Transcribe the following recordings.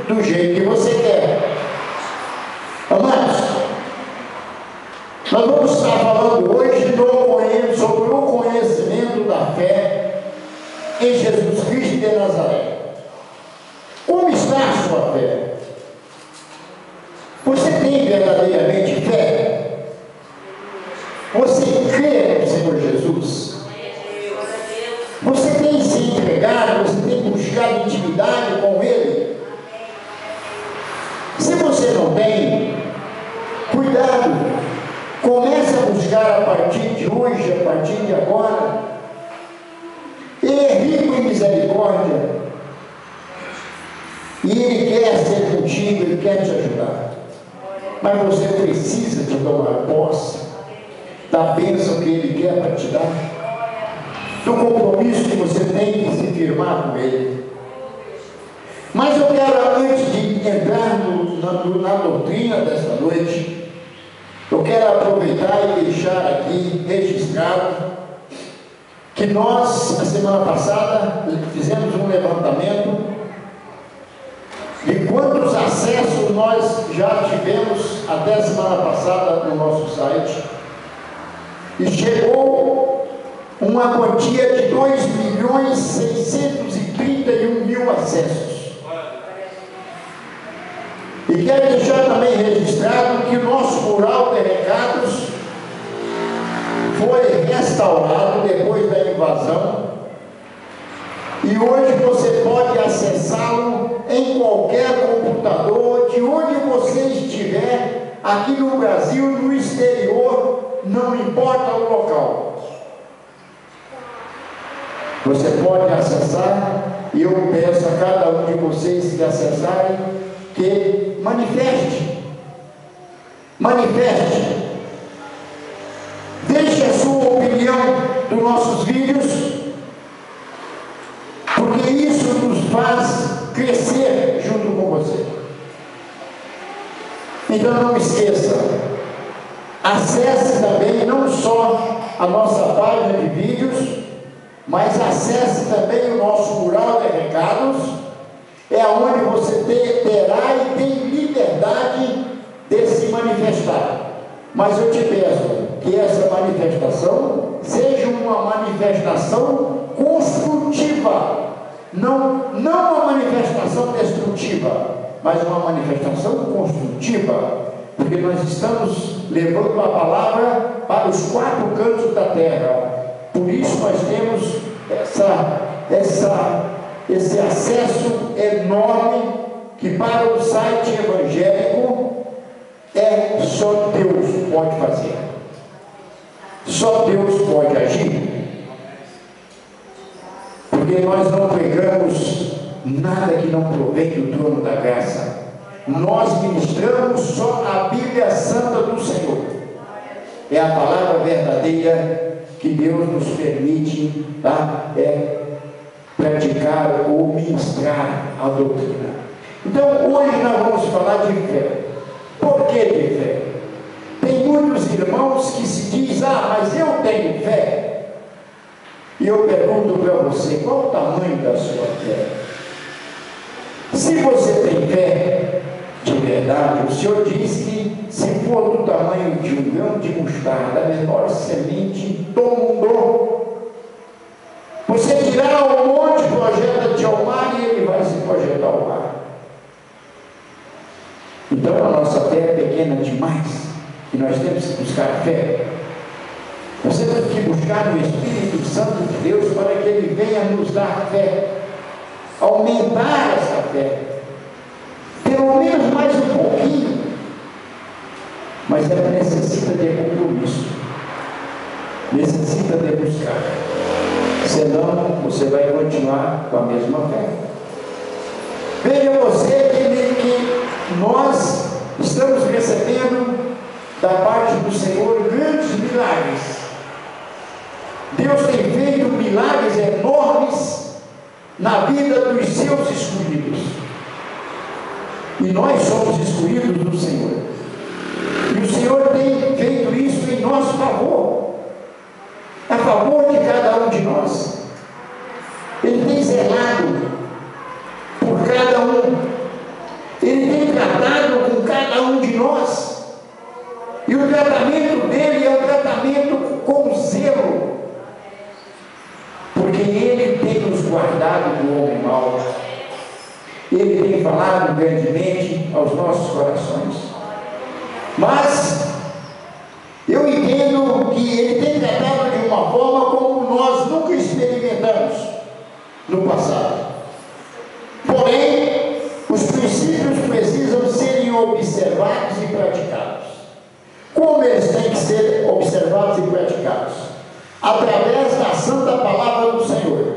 do jeito que você quer. Amados, nós vamos estar falando hoje sobre o conhecimento da fé em Jesus Cristo de Nazaré. Como está a sua fé? Você tem verdadeiramente fé? Você crê no Senhor Jesus? Você tem se entregado? Você tem buscado intimidade com Ele? Se você não tem, cuidado. Comece a buscar a partir de hoje, a partir de agora. Ele é rico em misericórdia. E Ele quer ser contigo, Ele quer te ajudar. Mas você precisa de tomar posse da bênção que Ele quer para te dar, do compromisso que você tem de se firmar com Ele. Mas eu quero, antes de entrar na doutrina desta noite, eu quero aproveitar e deixar aqui registrado que nós, a semana passada, fizemos um levantamento de quantos acessos nós já tivemos até a semana passada no nosso site, e chegou uma quantia de 2.631.000 acessos. E quero deixar também registrado que o nosso mural de recados foi restaurado depois da invasão, e hoje você pode acessá-lo em qualquer computador, de onde você estiver, aqui no Brasil, no exterior, não importa o local. Você pode acessar, e eu peço a cada um de vocês que acessarem, que manifeste, deixe a sua opinião dos nossos vídeos, porque isso nos faz crescer junto com você. Então não esqueça, acesse também não só a nossa página de vídeos, mas acesse também o nosso mural de recados. É onde você terá e tem liberdade de se manifestar. Mas eu te peço que essa manifestação seja uma manifestação construtiva, não uma manifestação destrutiva, mas uma manifestação construtiva, porque nós estamos levando a palavra para os 4 cantos da terra. Por isso nós temos esse acesso enorme, que para o site evangélico só Deus pode fazer, só Deus pode agir, porque nós não pregamos nada que não provém do trono da graça. Nós ministramos só a Bíblia Santa do Senhor, é a palavra verdadeira que Deus nos permite, tá? Praticar ou ministrar a doutrina. Então hoje nós vamos falar de fé. Por que de fé? Tem muitos irmãos que se dizem: mas eu tenho fé. E eu pergunto para você, qual o tamanho da sua fé? Se você tem fé de verdade, o Senhor diz que se for do tamanho de um grão de mostarda, a menor semente do mundo, você dirá ao monte, projeta-te ao mar, e ele vai se projetar ao mar. Então a nossa fé é pequena demais, e nós temos que buscar fé. Nós temos que buscar no Espírito Santo de Deus para que Ele venha nos dar fé, aumentar essa fé, pelo menos mais um pouquinho, mas ela necessita de compromisso, necessita de buscar. Senão você vai continuar com a mesma fé. Veja você que nós estamos recebendo da parte do Senhor grandes milagres. Deus tem feito milagres enormes na vida dos seus escolhidos, e nós somos escolhidos do Senhor, e o Senhor tem feito isso em nosso favor, a favor de cada um de nós. Ele tem zelado por cada um, tratamento dele é um tratamento com zelo, porque ele tem nos guardado do homem mau. Ele tem falado grandemente aos nossos corações. Mas eu entendo que ele tem tratado de uma forma como nós nunca experimentamos no passado. Porém, os princípios precisam serem observados e praticados. Como eles têm que ser observados e praticados? Através da santa palavra do Senhor.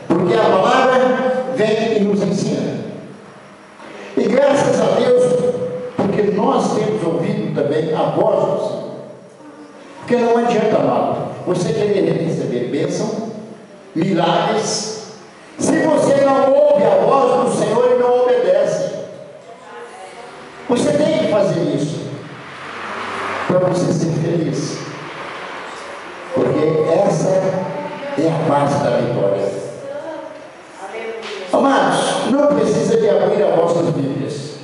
Porque a palavra vem e nos ensina. E graças a Deus, porque nós temos ouvido também a voz do Senhor. Porque não adianta, amado, você querer receber bênção, milagres, se você não ouve a voz do Senhor e não obedece. Você tem que fazer isso para você ser feliz, porque essa é a base da vitória. Amados, não precisa de abrir as vossas Bíblias.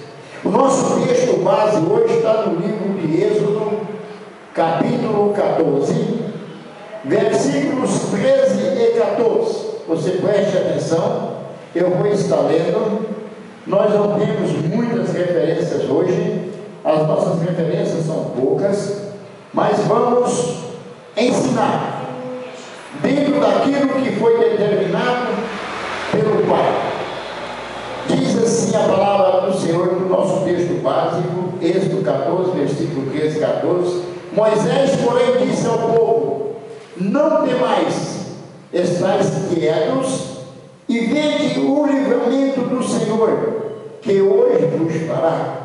O nosso texto base hoje está no livro de Êxodo, capítulo 14, versículos 13 e 14. Você preste atenção, eu vou estar lendo. Nós não temos muitas referências hoje, as nossas referências são poucas, mas vamos ensinar dentro daquilo que foi determinado pelo Pai. Diz assim a palavra do Senhor no nosso texto básico, Êxodo 14, versículo 13 e 14. Moisés, porém, disse ao povo: não temais, estais quietos e vede o livramento do Senhor, que hoje vos fará.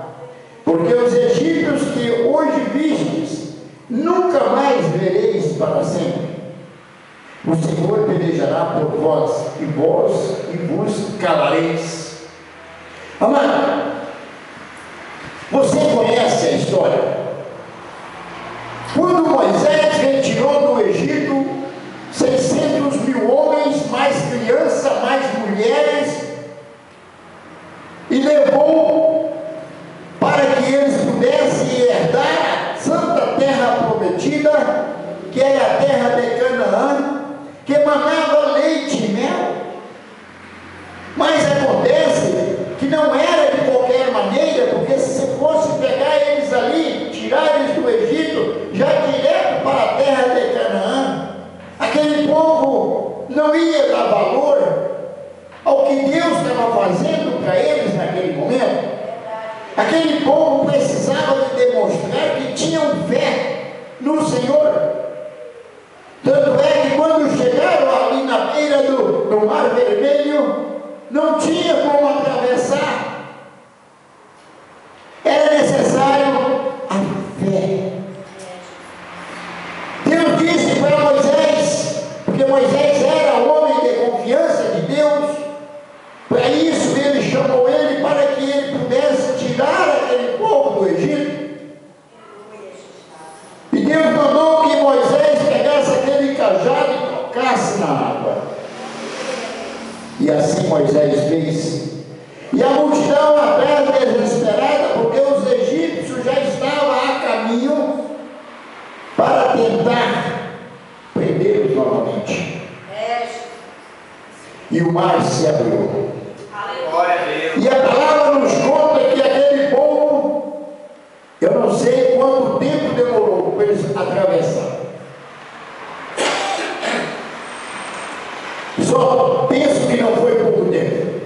Porque os egípcios que hoje vistes, nunca mais vereis para sempre. O Senhor pelejará por vós e vos calareis. Amado, você conhece a história? Quando Moisés retirou do Egito 600 mil homens, mais crianças, mais mulheres, e levou para que eles pudessem herdar a santa terra prometida, que era a terra de Canaã, que emanava leite e mel. Mas acontece que não era de qualquer maneira, porque se fosse pegar eles ali, tirar eles do Egito, já direto para a terra de Canaã, aquele povo não ia dar valor ao que Deus estava fazendo para eles naquele momento. Aquele povo precisava de demonstrar que tinham fé no Senhor. Tanto é que quando chegaram ali na beira do Mar Vermelho, não tinha como atravessar. Era necessário a fé. Deus disse para Moisés, porque Moisés era homem de confiança de Deus, para isso ele chamou ele para que ele pudesse tirar aquele povo do Egito. E Deus mandou que Moisés pegasse aquele cajado e tocasse na água. E assim Moisés fez. E a multidão atrás desesperada, porque os egípcios já estavam a caminho para tentar prendê-los novamente. E o mar se abriu. E a palavra nos conta que aquele povo, eu não sei quanto tempo demorou para eles atravessar. Só penso que não foi pouco tempo.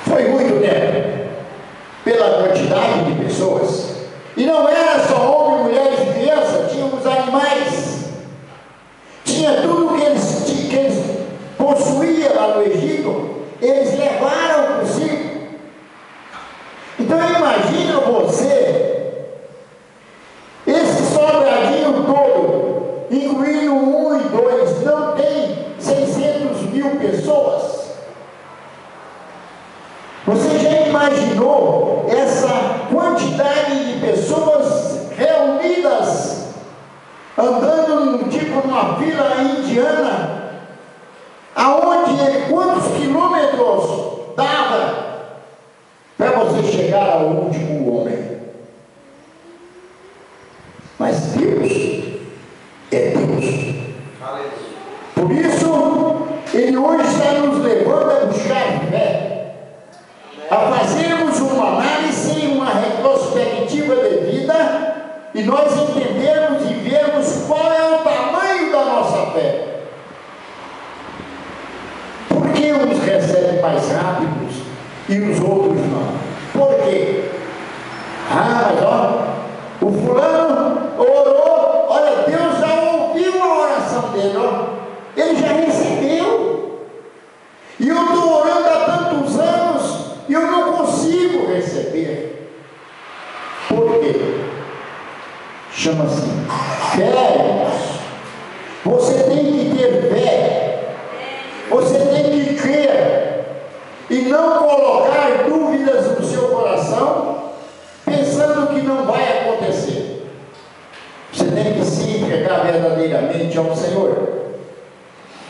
Foi muito tempo. Pela quantidade de pessoas. E não era só homens, mulheres e crianças, tinha os animais. Tinha tudo que eles possuíam lá no Egito, eles levaram consigo. Então imagina você, esse sobradinho todo, incluindo 1 e 2, não tem 600 mil pessoas. Você já imaginou essa quantidade de pessoas reunidas, andando tipo numa fila indiana, aonde quantos quilômetros dava para você chegar ao último homem. Mas Deus é Deus. Por isso, Ele hoje está nos levando a buscar fé, a fazermos uma análise, uma retrospectiva de vida, e nós entendermos e vermos qual é o tamanho da nossa fé. Por que uns recebem mais rápidos e os outros não? Por quê? Mas ó, o fulano orou, olha, Deus já ouviu a oração dele, ó. Ele já recebeu. E eu estou orando há tantos anos e eu não consigo receber. Por quê? Chama-se fé. Você tem que ter fé. Você tem que crer. E não colocar dúvidas no seu coração, pensando que não vai acontecer. Você tem que se entregar verdadeiramente ao Senhor.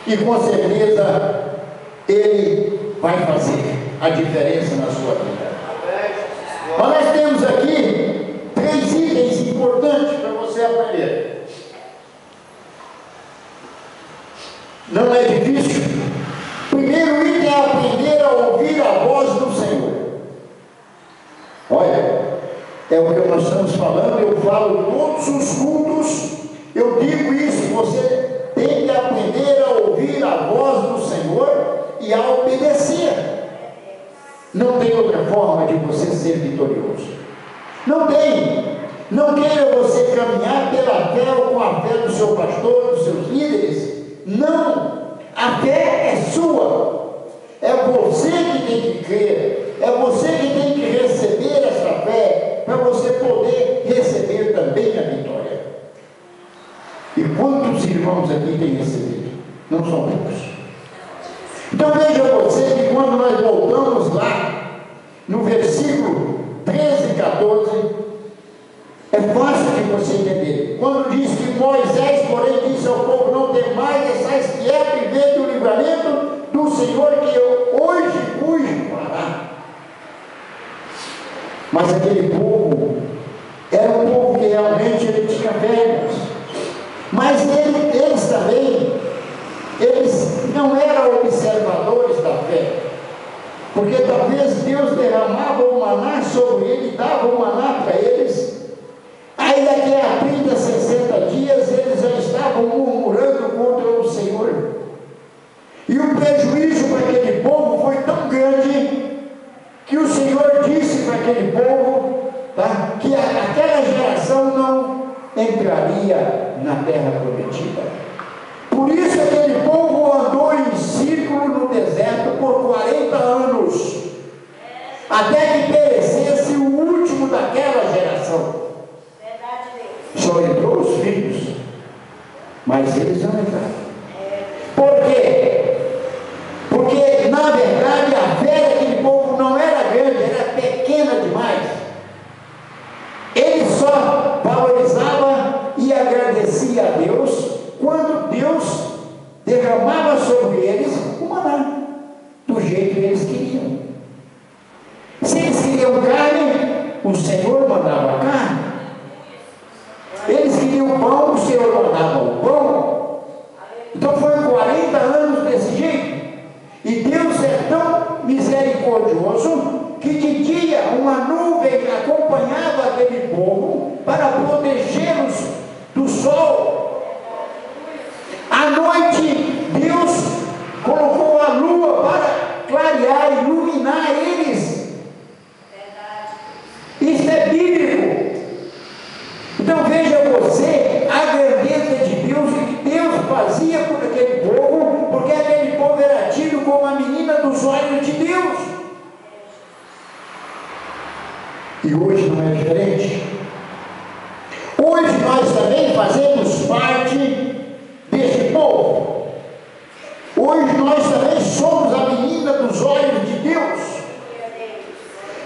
E com certeza Ele vai fazer a diferença na sua vida. Mas nós temos aqui 3 itens importantes para você aprender. Não é difícil. Primeiro item é aprender a ouvir a voz do Senhor. Olha, é o que nós estamos falando, eu falo todos os cultos, eu digo isso, você tem que aprender a ouvir a voz do Senhor e a obedecer. Não tem outra forma de você ser vitorioso. Não tem. Não queira você caminhar pela fé ou com a fé do seu pastor, dos seus líderes. Não. A fé é sua. É você que tem que crer. É você que tem que receber essa fé para você poder receber também a vitória. E quantos irmãos aqui têm recebido? Não são poucos. Então veja você que quando nós voltamos lá no versículo 13 e 14, é fácil de você entender. Quando diz que Moisés, porém, disse ao povo: não tem mais, estais quieto e vede o livramento do Senhor que eu hoje vos fará. Mas aquele povo era um povo que realmente ele tinha fé, mas eles também, eles não eram observadores da fé, porque talvez Deus derramava o maná sobre eles, dava o maná para eles, aí daqui a 30, 60 dias eles já estavam murmurando contra o Senhor, e o prejuízo para aquele povo foi tão grande, que o Senhor disse para aquele povo, que aquela geração não entraria na terra prometida. Por isso aquele povo andou em círculo no deserto por 40 anos, até que perecesse o último daquela geração. Só entrou os filhos, mas eles não entraram. Por quê? Porque na verdade a fé daquele povo não era grande, era pequena demais. Ele só valorizava e agradecia a Deus quando Deus derramava sobre eles o maná, do jeito que eles queriam. Se eles queriam carne, o Senhor mandava carne. Eles queriam pão, o Senhor mandava o pão. Então foi 40 anos desse jeito. E Deus é tão misericordioso que de dia uma nuvem acompanhava aquele povo para protegê-los do sol. À noite, Deus colocou a lua para clarear, iluminar eles. Isso é bíblico. Então veja você a grandeza de Deus e que Deus fazia por aquele povo, porque aquele povo era tido como a menina dos olhos de Deus. E hoje não é diferente. Hoje nós também fazemos parte desse povo. Hoje nós também somos a menina dos olhos de Deus.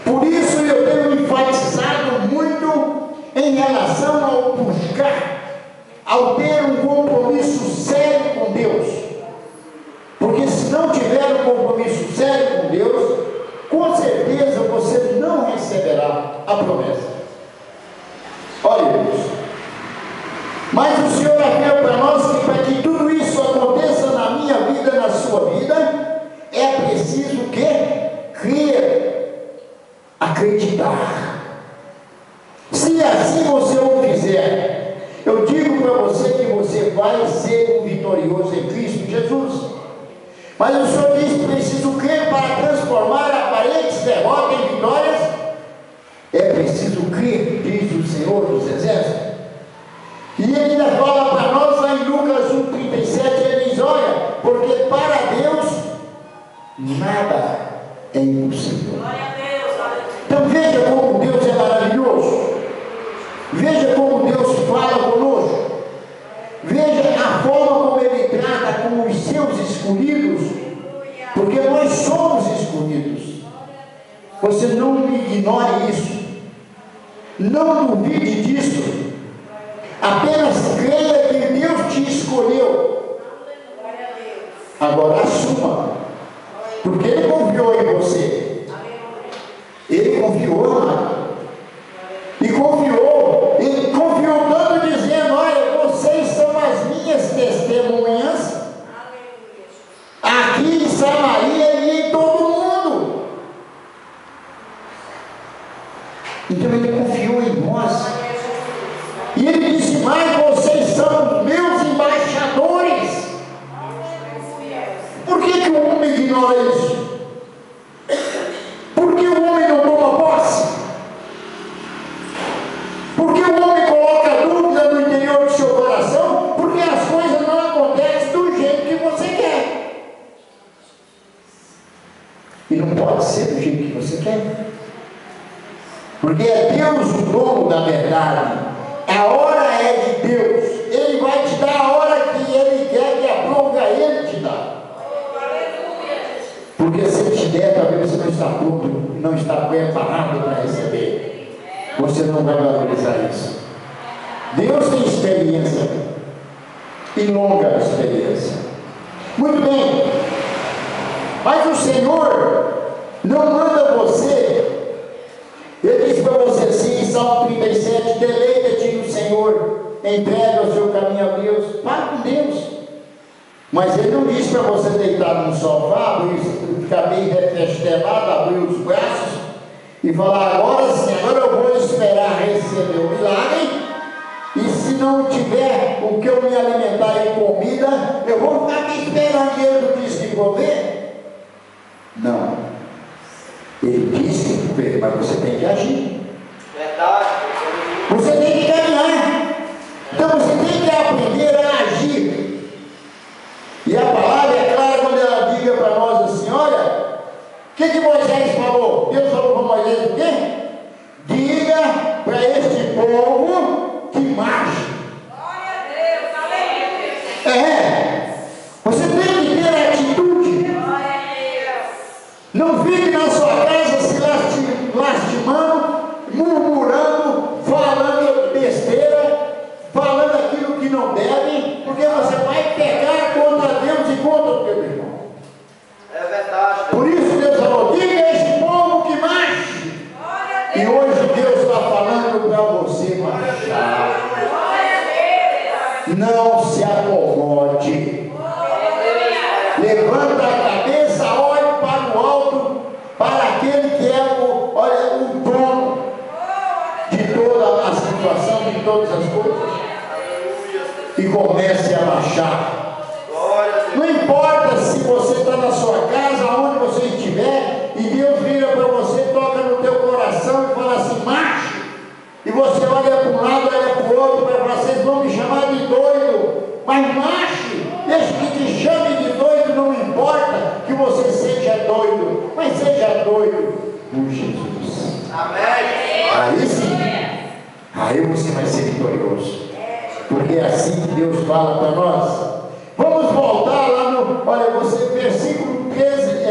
Por isso eu tenho enfatizado muito em relação ao buscar, ao ter um compromisso sério com Deus. Porque se não tiver um compromisso sério com Deus, com certeza você não recebe acreditar. Se assim você o fizer, eu digo para você que você vai ser um vitorioso em Cristo Jesus. Mas o Senhor diz que preciso crer para transformar aparentes derrotas em vitórias. É preciso crer, diz o Senhor dos Exércitos. E ele ainda fala para nós lá em Lucas 1,37, ele diz: olha, porque para Deus nada é impossível. Então veja como Deus é maravilhoso. Veja como Deus fala conosco. Veja a forma como Ele trata com os seus escolhidos, porque nós somos escolhidos. Você não ignore isso, não duvide disso, apenas creia que Deus te escolheu. Agora assuma, porque Ele confiou em você. Ele confiou, amado. E confiou, Ele confiou tanto dizendo: olha, vocês são as minhas testemunhas aqui em Samaria e em todo o mundo. Então Ele confiou em nós. E Ele disse mais: vocês são meus embaixadores. Por que o homem ignora isso? Por que o homem não toma posse? Por que o homem coloca dúvida no interior do seu coração? Porque as coisas não acontecem do jeito que você quer. E não pode ser do jeito que você quer. Porque é Deus o dono da verdade. A hora é de Deus. Ele vai te dar a hora que Ele quer, que apronta Ele te dá. Porque se Ele te der, talvez você não está pronto, não está preparado para receber. Você não vai valorizar isso. Deus tem experiência, e longa experiência. Muito bem. Mas o Senhor não manda você. Ele diz para você assim, em Salmo 37, deleita-te no Senhor, entrega o seu caminho a Deus, para com Deus. Mas Ele não diz para você deitar num sofá, ficar bem refestelado, abrir os braços e falar: agora sim, agora eu vou esperar receber o milagre, e se não tiver o que eu me alimentar em comida, eu vou ficar aqui esperando Deus diz que comer. Não. Ele diz que comer, mas você tem que agir. Verdade. Você tem que caminhar. Então você tem que aprender a agir. E a palavra é clara quando ela diga para nós assim: olha, o que Moisés falou? Deus falou para Moisés o quê? Diga para este povo que marche. Glória a Deus, aleluia. Você tem que ter atitude. Glória a Deus. Não fique na sua casa se lastimando, murmurando, falando besteira, falando aquilo que não deve, porque você vai pecar contra Deus e contra o teu irmão. É verdade. Por isso Deus falou: diga a esse povo que marche. Glória a E Deus. hoje Deus está falando para você marchar. Glória a Deus. Não se acomode. Levanta a cabeça, olhe para o alto, para aquele que é o dono de toda a situação, de todas as coisas. E comece a marchar. Glória a Deus. Não importa se você está na sua casa, onde você estiver, e Deus vira para você, toca no teu coração e fala assim: marche. E você olha para um lado, olha para o outro, para vocês vão me chamar de doido, mas marche. Deixe que te chame de doido, não importa que você seja doido, mas seja doido por Jesus. Amém. Aí sim, aí você vai ser vitorioso, porque é assim que Deus fala para nós. Vamos voltar lá no, olha, você, versículo 13,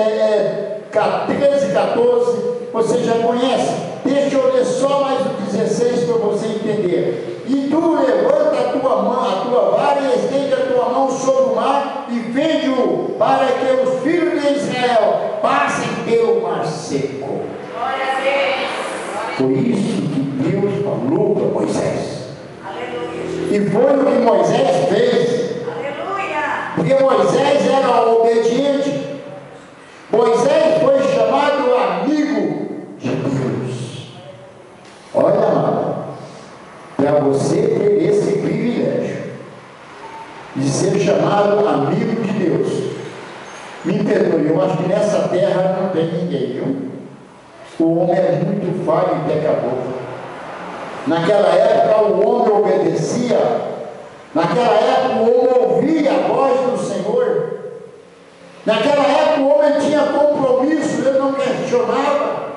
14, você já conhece. Deixa eu ler só mais o 16 para você entender. E tu levanta a tua mão, a tua vara, e estende a tua mão sobre o mar, e fende-o, para que os filhos de Israel passem pelo mar seco. Glória a Deus. Foi isso que Deus falou para Moisés. Aleluia. E foi o que Moisés fez. Aleluia. Porque Moisés era obediente. Moisés foi chamado amigo de Deus. a você ter esse privilégio de ser chamado amigo de Deus. Me perdoe, eu acho que nessa terra não tem ninguém, viu? O homem é muito falho e pecador. Naquela época o homem obedecia, naquela época o homem ouvia a voz do Senhor, naquela época o homem tinha compromisso, ele não questionava.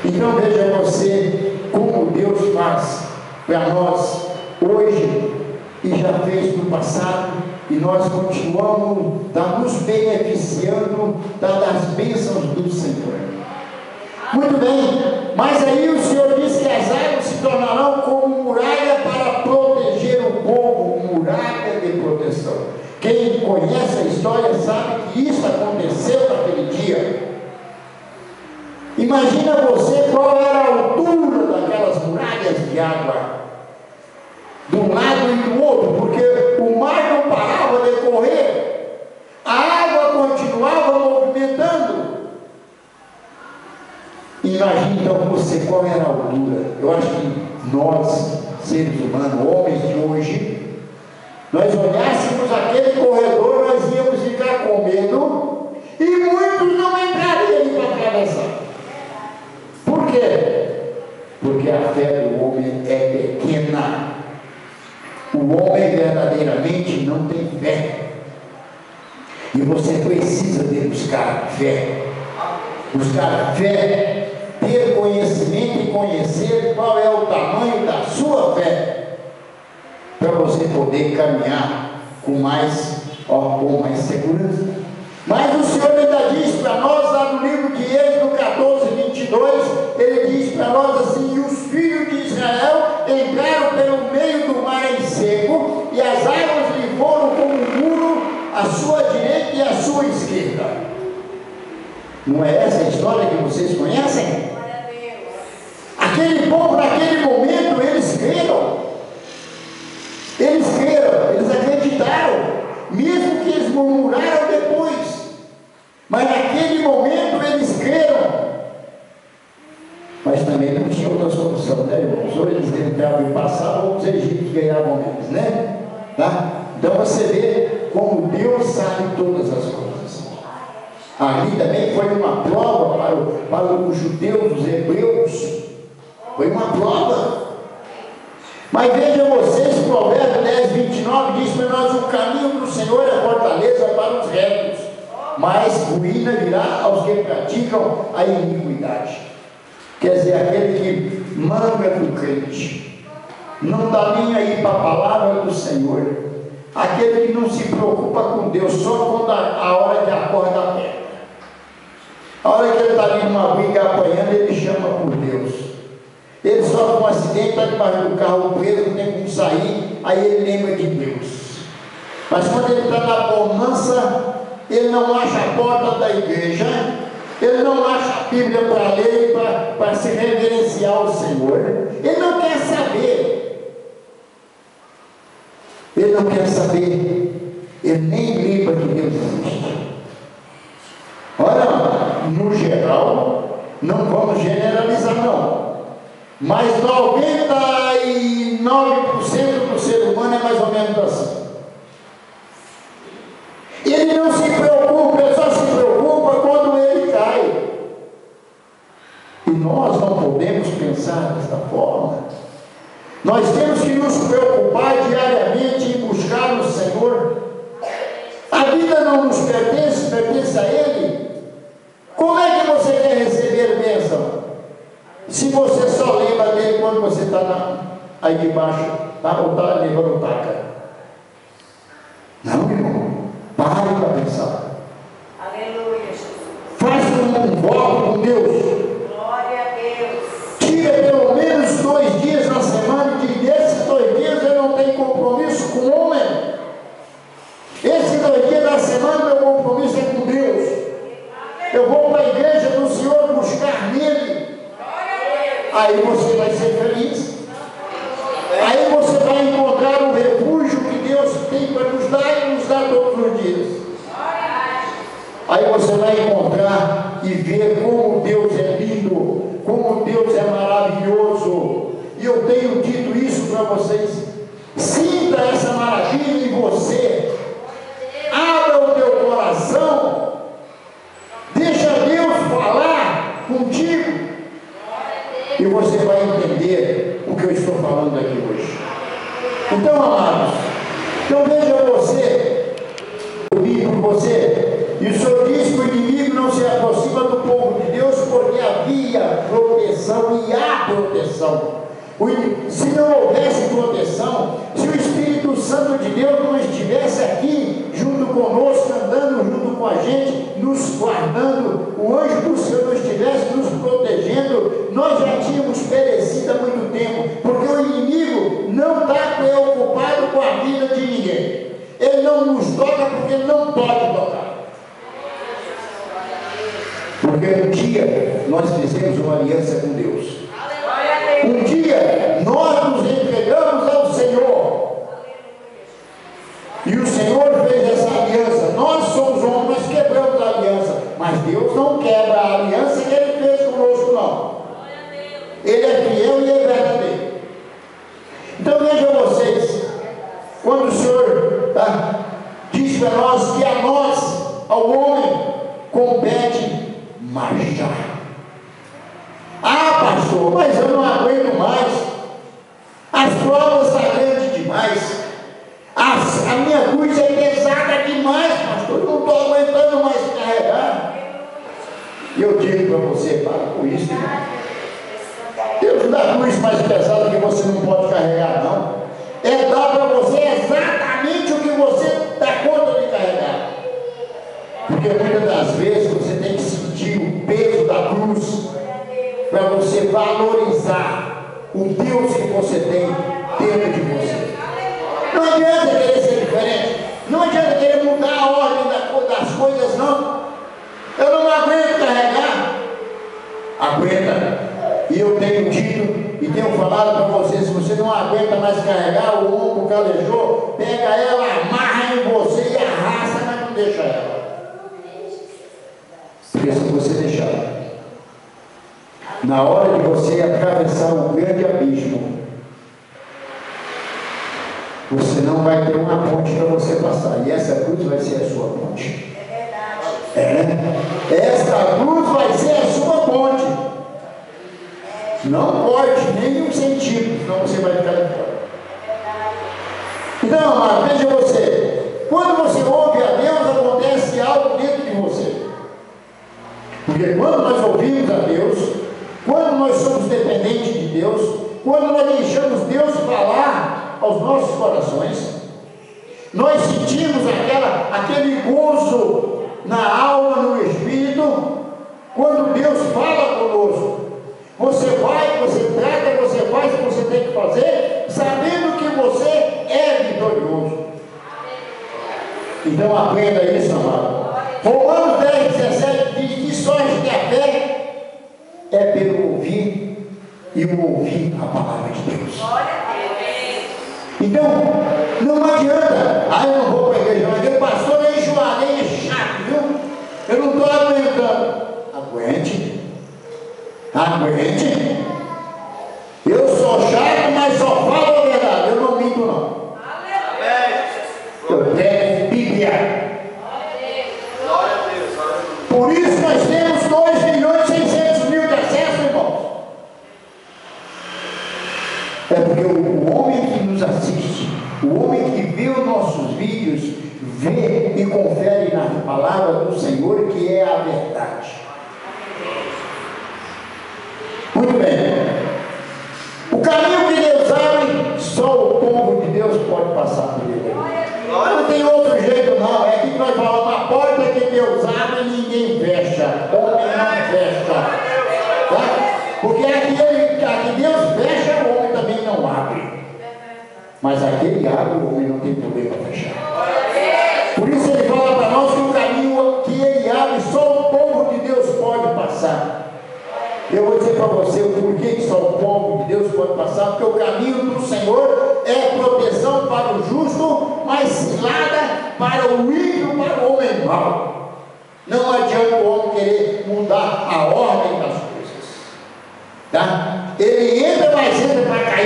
Então veja você como Deus faz para nós hoje e já fez no passado, e nós continuamos nos beneficiando das bênçãos do Senhor. Muito bem, mas aí o Senhor diz que as águas se tornarão como muralha para proteger o povo, muralha de proteção. Quem conhece a história sabe que isso aconteceu naquele dia. Imagina você qual era a altura daquelas muralhas de água, de um lado e do outro, porque o mar não parava de correr, a água continuava movimentando. Imagine então você qual era a altura. Eu acho que nós, seres humanos, homens de hoje, nós olhássemos aquele corredor, nós íamos ficar com medo e muitos não entrariam ali para atravessar. Por quê? Porque a fé do homem é pequena. O homem verdadeiramente não tem fé. E você precisa de buscar fé. Buscar fé, ter conhecimento e conhecer qual é o tamanho da sua fé, para você poder caminhar com mais segurança. Mas o Senhor ainda diz para nós, lá no livro de Êxodo 14, 22, ele diz para nós assim: e os filhos de Israel entraram pelo meio do mar em seco, e as águas lhe foram como um muro à sua direita e à sua esquerda. Não é essa a história que vocês conhecem? Aquele povo, naquele momento, eles creram, eles acreditaram, mesmo que eles murmuraram depois, mas naquele momento eles creram. Mas também não tinha outra solução, né, irmãos? Ou eles tentavam e passavam, ou os egípcios ganhavam eles, né? Tá? Então você vê como Deus sabe todas as coisas. Ali também foi uma prova para os judeus, os hebreus, foi uma prova. Mas vejam vocês, Provérbios 10, 29 diz para nós: o caminho do Senhor é fortaleza para os retos, mas ruína virá aos que praticam a iniquidade. Quer dizer, aquele que manga do crente, não está nem aí para a palavra do Senhor, aquele que não se preocupa com Deus só quando a hora de acordar perto. A hora que ele está ali numa briga apanhando, ele chama por Deus. Ele sofre um acidente, está debaixo do carro preso, não tem como sair, aí ele lembra de Deus. Mas quando ele está na bonança, ele não acha a porta da igreja, ele não acha a Bíblia para ler, para se reverenciar ao Senhor. Ele não quer saber. Ele não quer saber. Ele nem lembra que Deus existe. Olha, no geral, não vamos generalizar não, mas 99% do ser humano é mais ou menos assim. Ele não se preocupa, ele só se preocupa quando ele cai. E nós não podemos pensar desta forma. Nós temos que nos preocupar diariamente em buscar o Senhor. A vida não nos pertence, pertence a Ele. Como é que você quer receber bênção? Se você só lembra dele quando você está aí debaixo, tá? Ou está levando taca. Não, irmão. Pare para pensar. Aleluia, Jesus. Faça um voto com Deus. Glória a Deus. Tira pelo menos 2 dias na semana, e desses 2 dias eu não tenho compromisso com o homem. Esses 2 dias da semana, meu compromisso é com Deus. Eu vou para a igreja do Senhor buscar nele. Aí você vai ser feliz. Aí você vai encontrar o refúgio que Deus tem para nos dar e nos dá todos os dias. Aí você vai encontrar e ver como Deus é lindo, como Deus é maravilhoso. e eu tenho dito isso para vocês. Sinta essa maravilha em você. Abra o teu coração. Deixa Deus falar contigo. E você vai entender o que eu estou falando aqui hoje. Então, amados, então veja você, eu digo por você, e o Senhor diz que o inimigo não se aproxima do povo de Deus porque havia proteção e há proteção. Se não houvesse proteção, se o Espírito Santo de Deus não estivesse aqui junto conosco, andando junto com a gente, nos guardando, o anjo do Senhor não estivesse nos protegendo, nós já tínhamos perecido há muito tempo, porque o inimigo não está preocupado com a vida de ninguém. Ele não nos toca porque ele não pode tocar. Porque um dia nós fizemos uma aliança com Deus. Um dia nós nos entregamos ao Senhor. E o Senhor fez essa aliança. Nós somos homens, nós quebramos a aliança. Mas Deus não quebra a aliança que Ele fez conosco, não. Ele é fiel e é verdadeiro. Então vejam vocês, quando o Senhor diz para nós que a nós, ao homem, compete marchar. Ah, pastor, mas eu não aguento mais. As provas estão grandes demais. A minha cruz é pesada demais, pastor. Eu não estou aguentando mais carregar. E eu digo para você, para com isso, irmão. Deus não dá cruz mais pesada que você não pode carregar, não. É dar para você exatamente o que você dá conta de carregar. Porque muitas das vezes você tem que sentir o peso da cruz para você valorizar o Deus que você tem dentro de você. Não adianta querer ser diferente. Não adianta querer mudar a ordem das coisas, não. Eu não aguento carregar. Aguenta. E eu tenho dito e tenho falado para você, se você não aguenta mais carregar, o ombro calejou, pega ela, amarra em você e arrasta, mas não deixa ela. Porque se você deixar, na hora de você atravessar um grande abismo, você não vai ter uma ponte para você passar. E essa cruz vai ser a sua ponte. Essa cruz vai ser a sua ponte. Não corte nem um centímetro, senão você vai ficar de fora. Então, amado, veja você. Quando você ouve a Deus, acontece algo dentro de você. Porque quando nós ouvimos a Deus, quando nós somos dependentes de Deus, quando nós deixamos Deus falar aos nossos corações, nós sentimos aquele gozo na alma, no espírito, quando Deus fala conosco. Você vai, você trata, você faz o que você tem que fazer, sabendo que você é vitorioso. Então aprenda isso, amado. Romanos 10:17 diz que só que a fé é pelo ouvir e o ouvir a palavra de Deus. Então, não adianta. Eu não vou para a igreja, mas pastor, eu enjoarei, é chato, viu? Eu não estou aguentando. Aguente. Eu sou chato, mas só falo a verdade. Eu não minto, não. Eu tenho Bíblia. Por isso nós temos 2.600.000 de acesso, irmãos. É porque o homem que nos assiste, o homem que vê os nossos vídeos, vê e confere na palavra do Senhor, que é a verdade. Muito bem. O caminho que Deus abre, só o povo de Deus pode passar por ele. Não tem outro jeito, não. É que nós falamos, a porta que Deus abre, ninguém fecha. Homem não fecha. Tá? Porque aquele que Deus fecha, o homem também não abre. Mas aquele abre, o homem não tem poder para fechar. Por isso ele fala para nós que o caminho que ele abre, só o povo de Deus pode passar. Eu vou dizer para você o porquê que só o povo de Deus pode passar, porque o caminho do Senhor é proteção para o justo, mas cilada para o ímpio, para o homem mau. Não adianta o homem querer mudar a ordem das coisas. Tá? Ele entra, mas entra para cair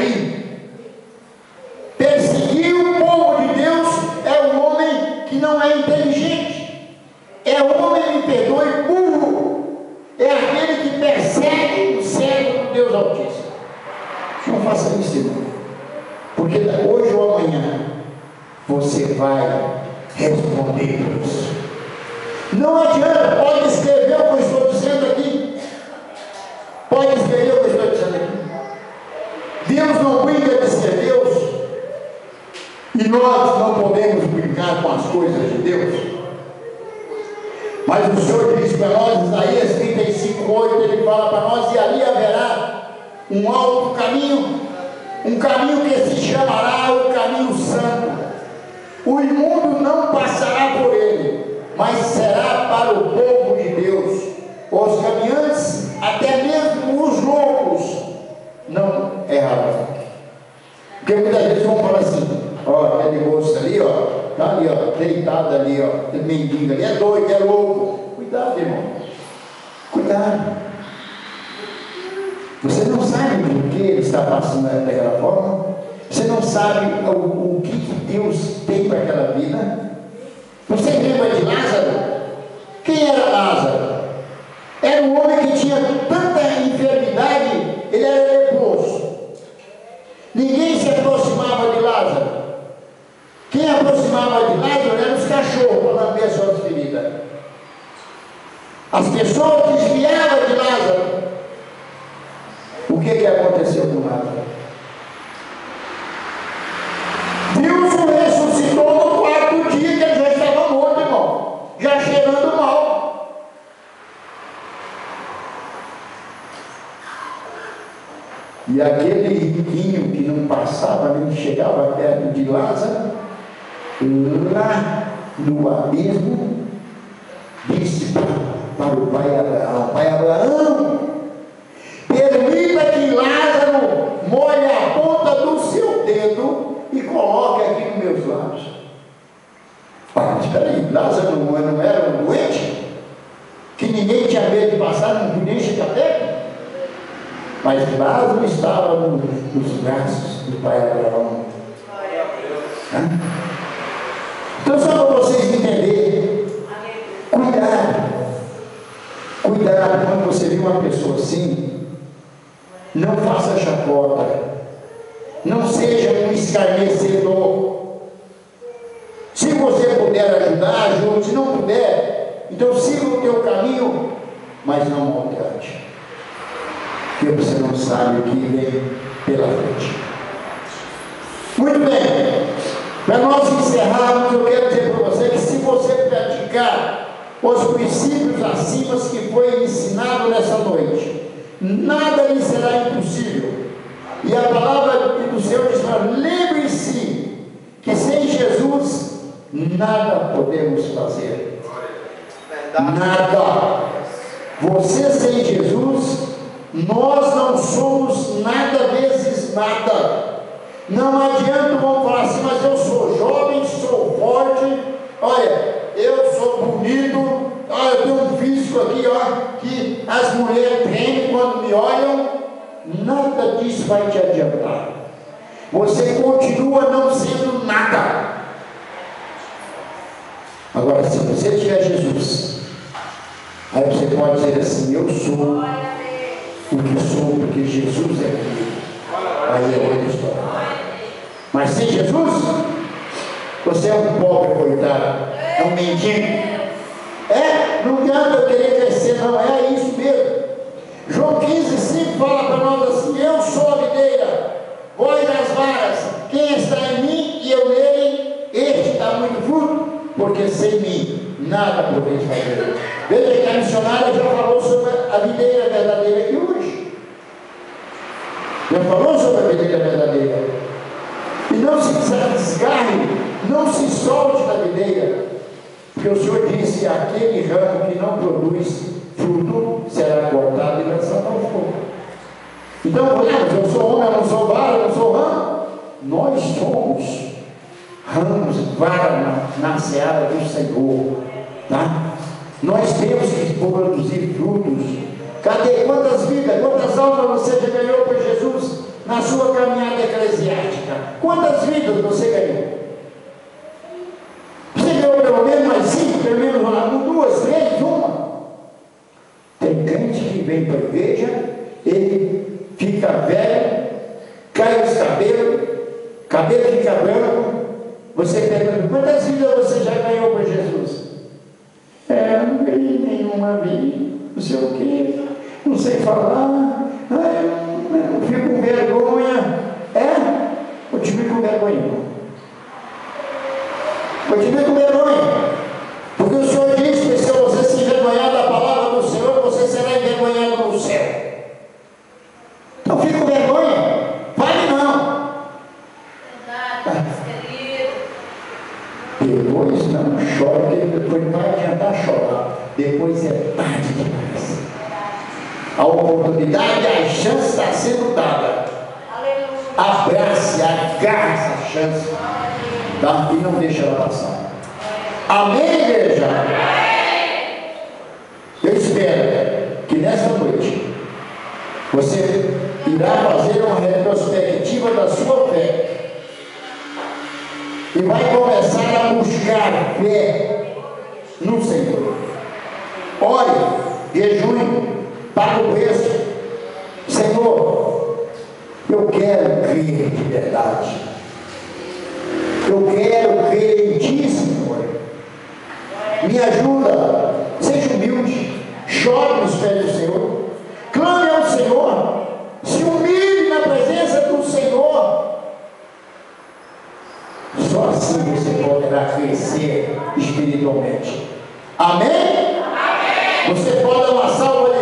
seja hoje ou amanhã, você vai responder por isso. Não adianta, pode escrever o que eu estou dizendo aqui. Pode escrever o que eu estou dizendo aqui. Deus não brinca de ser Deus. E nós não podemos brincar com as coisas de Deus. Mas o Senhor diz para nós, Isaías 35:8, Ele fala para nós, e ali haverá um alto caminho, um caminho que se chamará o caminho santo. O imundo não passará por ele, mas será para o povo de Deus. Os caminhantes, até mesmo os loucos, não errarão. Porque muitas vezes vão falar assim, ó, aquele moço ali, ó, está ali, ó, deitado ali, ó, aquele mendigo ali, é doido, é louco. Cuidado, irmão. Cuidado. Você não sabe por que ele está passando daquela forma. Você não sabe o que Deus tem para aquela vida. Você lembra de Lázaro? Quem era Lázaro? Era um homem que tinha tanta enfermidade, ele era leproso. Ninguém se aproximava de Lázaro. Quem aproximava de Lázaro eram os cachorros para lamber as suas feridas. As pessoas desviavam de Lázaro. O que aconteceu com Lázaro? Deus o ressuscitou no quarto dia que ele já estava morto, irmão. Já cheirando mal. E aquele riquinho que não passava, nem chegava perto de Lázaro, lá no abismo, disse para o pai Abraão: Pai Abraão, permita que Lázaro molhe a ponta do seu dedo e coloque aqui nos meus lábios. Mas espera aí, Lázaro não era um doente? Que ninguém tinha medo de passar, não podia chegar perto? Mas Lázaro estava nos braços do pai Abraão. Então, só para vocês entenderem, cuidado quando você vê uma pessoa assim, não faça chacota, não seja um escarnecedor. Se você puder ajudar, ajude. Se não puder, então siga o teu caminho, mas não maltrate, porque você não sabe o que vem pela frente. Muito bem, para nós encerrarmos, eu quero dizer para você que se você praticar os princípios acima que foi ensinado nessa noite, nada lhe será impossível. E a palavra do Senhor diz: lembre-se que sem Jesus nada podemos fazer. Nada. Você sem Jesus, nós não somos nada vezes nada. Não adianta vamos falar assim, mas eu sou jovem, sou forte, olha, eu sou bonito, olha, eu tenho um físico aqui, ó, que as mulheres tremem quando me olham. Nada disso vai te adiantar. Você continua não sendo nada. Agora, se você tiver Jesus, aí você pode dizer assim: eu sou o que sou, porque Jesus é comigo. Aí é outra história. Mas sem Jesus, você é um pobre coitado, é um mendigo. Não adianta eu querer crescer, não, é isso mesmo. João 15:5 fala para nós assim: eu sou a videira, vós as varas, quem está em mim e eu nele, este dá muito fruto, porque sem mim nada podeis fazer. Veja que a missionária já falou sobre a videira verdadeira aqui hoje. Já falou sobre a videira verdadeira. E não se desgarre, não se solte da videira, porque o Senhor disse: aquele ramo que não produz fruto será cortado e lançado ao fogo. Então, eu sou homem, eu não sou vara, eu não sou ramo. Nós somos ramos, vara na seara do Senhor, tá? Nós temos que produzir frutos. Cadê? Quantas vidas, quantas almas você já ganhou por Jesus na sua caminhada eclesiástica? Quantas vidas você ganhou? Você ganhou pelo menos mais 5, pelo menos 2, 3, 1. Tem crente que vem para a igreja, ele fica velho, cai os cabelos que fica branco, você pergunta: quantas vidas você já ganhou por Jesus? Não ganhei nenhuma vida, não sei o quê, não sei falar, eu fico com vergonha. Continue com vergonha. Continue com vergonha. Porque o Senhor diz que se você se envergonhar da palavra do Senhor, você será envergonhado no céu. Então fique com vergonha. Fale não. Depois não chore, porque depois não vai adiantar chorar. Depois é tarde demais. A oportunidade, a chance está sendo dada. Abrace, agarre essa chance, tá? E não deixe ela passar. Amém, igreja? Eu espero que nessa noite você irá fazer uma retrospectiva da sua fé e vai começar a buscar fé no Senhor. Ore, jejue, pague o preço. Senhor, eu quero crer de verdade. Eu quero crer em Ti, Senhor. Me ajuda. Seja humilde. Chore nos pés do Senhor. Clame ao Senhor. Se humilhe na presença do Senhor. Só assim você poderá crescer espiritualmente. Amém? Amém. Você pode dar uma salva de